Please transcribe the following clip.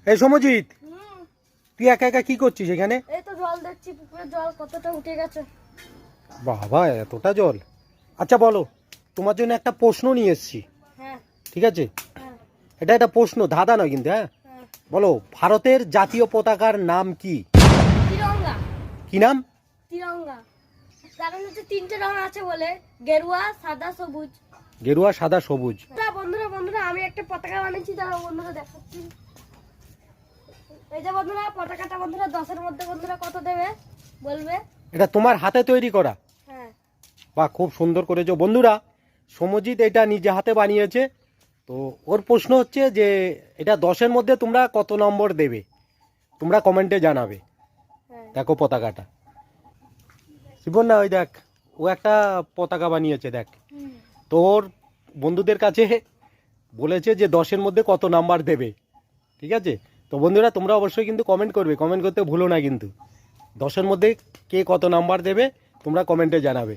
এই সমজিৎ, তুই একা একা কি করছিস এখানে? এই তো জল দেখছি, পুকুরের জল কতটা উঠে গেছে। বাবা, এতটা জল! আচ্ছা বলো, তোমার জন্য একটা প্রশ্ন নিয়ে এসেছি। হ্যাঁ ঠিক আছে? হ্যাঁ এটা একটা প্রশ্ন, ধাঁধা নয় কিন্তু। হ্যাঁ, হ্যাঁ। বলো, ভারতের জাতীয় পতাকার নাম কি? তিরঙ্গা। কি নাম? তিরঙ্গা, কারণ হচ্ছে তিনটে রং আছে বলে, গেরুয়া, সাদা, সবুজ। গেরুয়া, সাদা, সবুজ। বন্ধুরা বন্ধুরা আমি একটা পতাকা বানিয়েছি, তারা বন্ধুরা দেখাচ্ছি। এই যে বন্ধুরা পতাকাটা, বন্ধুরা 10-এর মধ্যে বন্ধুরা কত দেবে বলবে? এটা তোমার হাতে তৈরি করা? হ্যাঁ। বা খুব সুন্দর করেছো বন্ধুরা। সমজিৎ এটা নিজে হাতে বানিয়েছে। তো ওর প্রশ্ন হচ্ছে যে এটা 10-এর মধ্যে তোমরা কত নম্বর দেবে, তোমরা কমেন্টে জানাবে। হ্যাঁ। দেখো পতাকাটা, শিবন না, ওই দেখ, ও একটা পতাকা বানিয়েছে, দেখ। তোর বন্ধুদের কাছে বলেছে যে 10-এর মধ্যে কত নাম্বার দেবে। ঠিক আছে? তো বন্ধুরা তোমরা অবশ্যই কিন্তু কমেন্ট করবে, কমেন্ট করতে ভুলো না কিন্তু। 10-এর মধ্যে কে কত নাম্বার দেবে তোমরা কমেন্টে জানাবে।